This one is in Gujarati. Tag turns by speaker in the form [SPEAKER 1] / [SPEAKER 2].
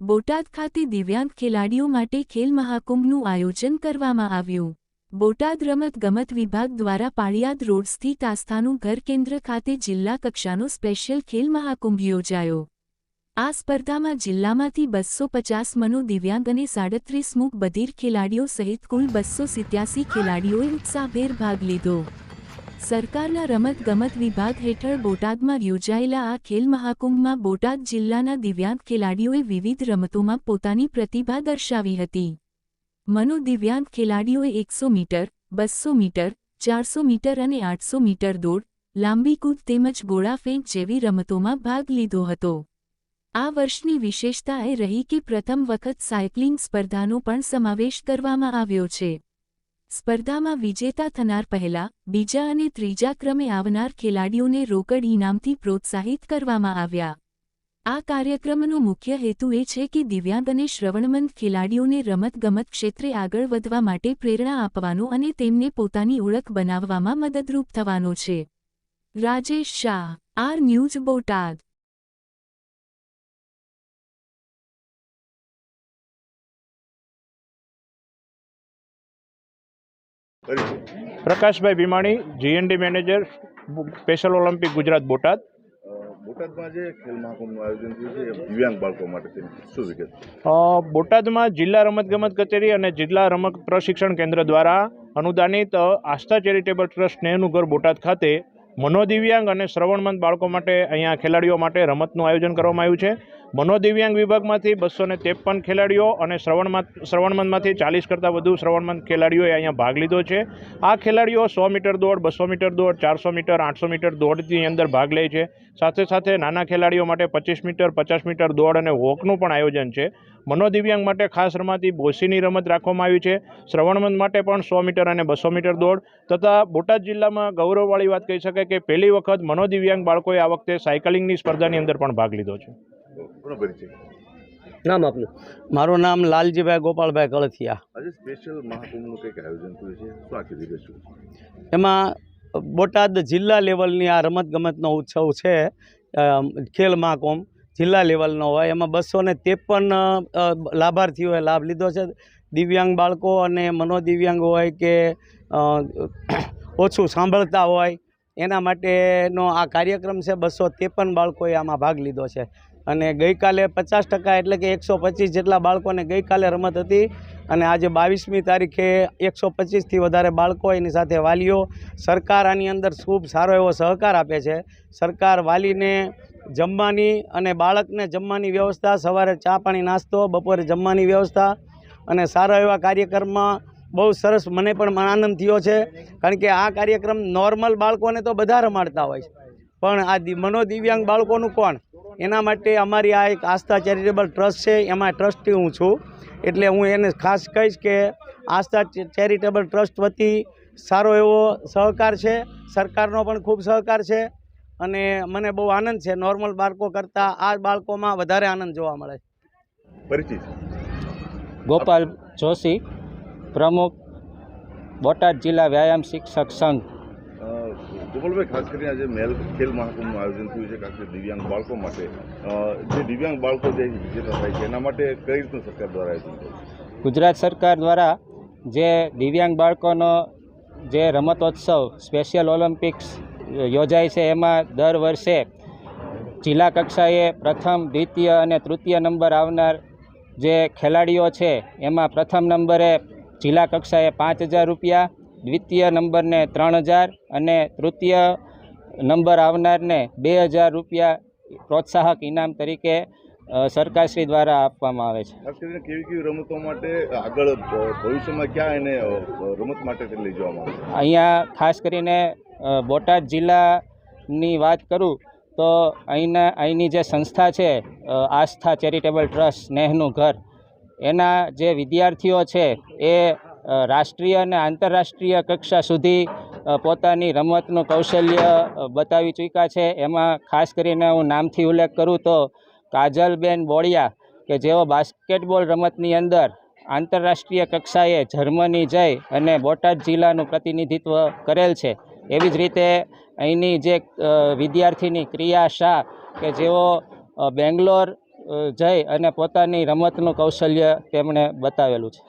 [SPEAKER 1] બોટાદ ખાતે દિવ્યાંગ ખેલાડીઓ માટે ખેલ મહાકુંભનું આયોજન કરવામાં આવ્યું। બોટાદ રમત-ગમત વિભાગ દ્વારા પાળિયાદ રોડ સ્થિત આસ્થાનું ઘર કેન્દ્ર ખાતે જિલ્લા કક્ષાનો સ્પેશિયલ ખેલ મહાકુંભ યોજાયો। આ સ્પર્ધામાં જિલ્લામાંથી 250 મનોદિવ્યાંગ અને 37 મૂક બધિર ખેલાડીઓ સહિત કુલ 287 ખેલાડીઓએ ઉત્સાહભેર ભાગ લીધો। સરકારના રમત-ગમત વિભાગ હેઠળ બોટાદમાં યોજાયેલા આ ખેલ મહાકુંભમાં બોટાદ જિલ્લાના દિવ્યાંગ ખેલાડીઓએ વિવિધ રમતોમાં પોતાની પ્રતિભા દર્શાવી હતી। મનોદિવ્યાંગ ખેલાડીઓએ 100 મીટર, 200 મીટર, 400 મીટર અને 800 મીટર દોડ, લાંબી કૂદ તેમજ ગોળા ફેંક જેવી રમતોમાં ભાગ લીધો હતો। આ વર્ષની વિશેષતા એ રહી કે પ્રથમ વખત સાયકલિંગ સ્પર્ધાનો પણ સમાવેશ કરવામાં આવ્યો છે। સ્પર્ધામાં વિજેતા થનાર પહેલા, બીજા અને ત્રીજા ક્રમે આવનાર ખેલાડીઓને રોકડ ઇનામથી પ્રોત્સાહિત કરવામાં આવ્યા। આ કાર્યક્રમનો મુખ્ય હેતુ એ છે કે દિવ્યાંગ અને શ્રવણમંદ ખેલાડીઓને રમત-ગમત ક્ષેત્રે આગળ વધવા માટે પ્રેરણા આપવાનો અને તેમને પોતાની ઓળખ બનાવવામાં મદદરૂપ થવાનો છે। Rajesh Shah, R news, Botad.
[SPEAKER 2] Prakashbhai Bhimani, GND manager, special Olympic Gujarat Botad.
[SPEAKER 3] બોટાદમાં જે ખેલ મહાકુંભનું આયોજન થયું છે દિવ્યાંગ બાળકો માટે શું વિગત?
[SPEAKER 2] બોટાદમાં જિલ્લા રમતગમત કચેરી અને જિલ્લા રમત પ્રશિક્ષણ કેન્દ્ર દ્વારા અનુદાનિત આસ્થા ચેરિટેબલ ટ્રસ્ટ નેહનું ઘર બોટાદ ખાતે મનોદિવ્યાંગ અને શ્રવણમંદ બાળકો માટે અહીંયા ખેલાડીઓ માટે રમતનું આયોજન કરવામાં આવ્યું છે। મનોદિવ્યાંગ વિભાગમાંથી 253 ખેલાડીઓ અને શ્રવણમંદમાંથી 40 કરતાં વધુ શ્રવણમંદ ખેલાડીઓએ અહીંયા ભાગ લીધો છે। આ ખેલાડીઓ 100 મીટર દોડ, 200 મીટર દોડ, 400 મીટર, 800 મીટર દોડની અંદર ભાગ લે છે। સાથે સાથે નાના ખેલાડીઓ માટે 25 મીટર, 50 મીટર દોડ અને વોકનું પણ આયોજન છે। મનોદિવ્યાંગ માટે ખાસ રમાતી બોસીની રમત રાખવામાં આવી છે। શ્રવણમંદ માટે પણ 100 મીટર અને 200 મીટર દોડ તથા બોટાદ જિલ્લામાં ગૌરવવાળી વાત કહી શકાય કે પહેલી વખત મનોદિવ્યાંગ બાળકોએ આ વખતે સાયકલિંગની સ્પર્ધાની અંદર પણ ભાગ લીધો છે।
[SPEAKER 4] નામ આપનું? મારું નામ લાલજીભાઈ ગોપાલભાઈ કળથિયા।
[SPEAKER 3] આજે સ્પેશિયલ મહાકુંભનું કંઈક આયોજન થયું છે, શું આખી વિગત શું છે?
[SPEAKER 4] એમાં બોટાદ જિલ્લા લેવલની આ રમતગમતનો ઉત્સવ છે। ખેલ મહાકુંભ જિલ્લા લેવલનો હોય, એમાં 253 લાભાર્થીઓએ લાભ લીધો છે। દિવ્યાંગ બાળકો અને મનોદિવ્યાંગ હોય કે ઓછું સાંભળતા હોય એના માટેનો આ કાર્યક્રમ છે। 253 બાળકોએ આમાં ભાગ લીધો છે અને ગઈકાલે 50% એટલે કે 125 જેટલા બાળકોને ગઈકાલે રમત હતી અને આજે 22મી તારીખે 125થી વધારે બાળકો, એની સાથે વાલીઓ। સરકાર આની અંદર ખૂબ સારો એવો સહકાર આપે છે। સરકાર વાલીને જમવાની અને બાળકને જમવાની વ્યવસ્થા, સવારે ચા પાણી નાસ્તો, બપોરે જમવાની વ્યવસ્થા અને સારા એવા કાર્યક્રમમાં બહુ સરસ મને પણ આનંદ થયો છે। કારણ કે આ કાર્યક્રમ નોર્મલ બાળકોને તો બધા રમાડતા હોય છે, પણ આ મનોદિવ્યાંગ બાળકોનું કોણ, એના માટે અમારી આ એક આસ્થા ચેરિટેબલ ટ્રસ્ટ છે, એમાં ટ્રસ્ટી હું છું, એટલે હું એને ખાસ કહીશ કે આસ્થા ચેરિટેબલ ટ્રસ્ટ વતી સારો એવો સહકાર છે। સરકારનો પણ ખૂબ સહકાર છે અને મને બહુ આનંદ છે। નોર્મલ બાળકો કરતાં આ બાળકોમાં વધારે આનંદ જોવા મળે છે।
[SPEAKER 3] પરિચિત?
[SPEAKER 5] ગોપાલ જોશી, પ્રમુખ, બોટાદ જિલ્લા વ્યાયામ શિક્ષક સંઘ।
[SPEAKER 3] ગોપાલભાઈ, ખાસ કરીને આજે ખેલ મહાકુંભનું આયોજન થયું છે ખાસ કરીને દિવ્યાંગ બાળકો માટે, જે દિવ્યાંગ બાળકો જે વિજેતા થાય છે એના માટે કઈ રીતનું સરકાર દ્વારા આયોજન થયું?
[SPEAKER 5] ગુજરાત સરકાર દ્વારા જે દિવ્યાંગ બાળકોનો જે રમતોત્સવ સ્પેશિયલ ઓલિમ્પિક્સ યોજાય છે, એમાં દર વર્ષે જિલ્લા કક્ષાએ પ્રથમ, દ્વિતીય અને તૃતીય નંબર આવનાર જે ખેલાડીઓ છે એમાં પ્રથમ નંબરે જિલ્લા કક્ષાએ 5000 રૂપિયા, દ્વિતીય નંબરને 3000 અને તૃતીય નંબર આવનારને 2000 રૂપિયા પ્રોત્સાહક ઇનામ તરીકે સરકારશ્રી દ્વારા આપવામાં આવે છે।
[SPEAKER 3] ખાસ કરીને કેવી કેવી રમતો માટે આગળ ભવિષ્યમાં ક્યાં એને રમત માટે લઈ જવામાં આવે?
[SPEAKER 5] અહીંયા ખાસ કરીને બોટાદ જિલ્લાની વાત કરું તો અહીંની જે સંસ્થા છે આસ્થા ચેરિટેબલ ટ્રસ્ટ નેહનું ઘર, એના જે વિદ્યાર્થીઓ છે એ રાષ્ટ્રીય અને આંતરરાષ્ટ્રીય કક્ષા સુધી પોતાની રમતનું કૌશલ્ય બતાવી ચૂક્યા છે। એમાં ખાસ કરીને હું નામથી ઉલ્લેખ કરું તો કાજલબેન બોળિયા કે જેઓ બાસ્કેટબોલ રમતની અંદર આંતરરાષ્ટ્રીય કક્ષાએ જર્મની જઈ અને બોટાદ જિલ્લાનું પ્રતિનિધિત્વ કરેલ છે। એવી જ રીતે અહીંની જે વિદ્યાર્થીની ક્રિયા શાહ કે જેઓ બેંગ્લોર જઈ અને પોતાની રમતનું કૌશલ્ય તેમણે બતાવેલું છે.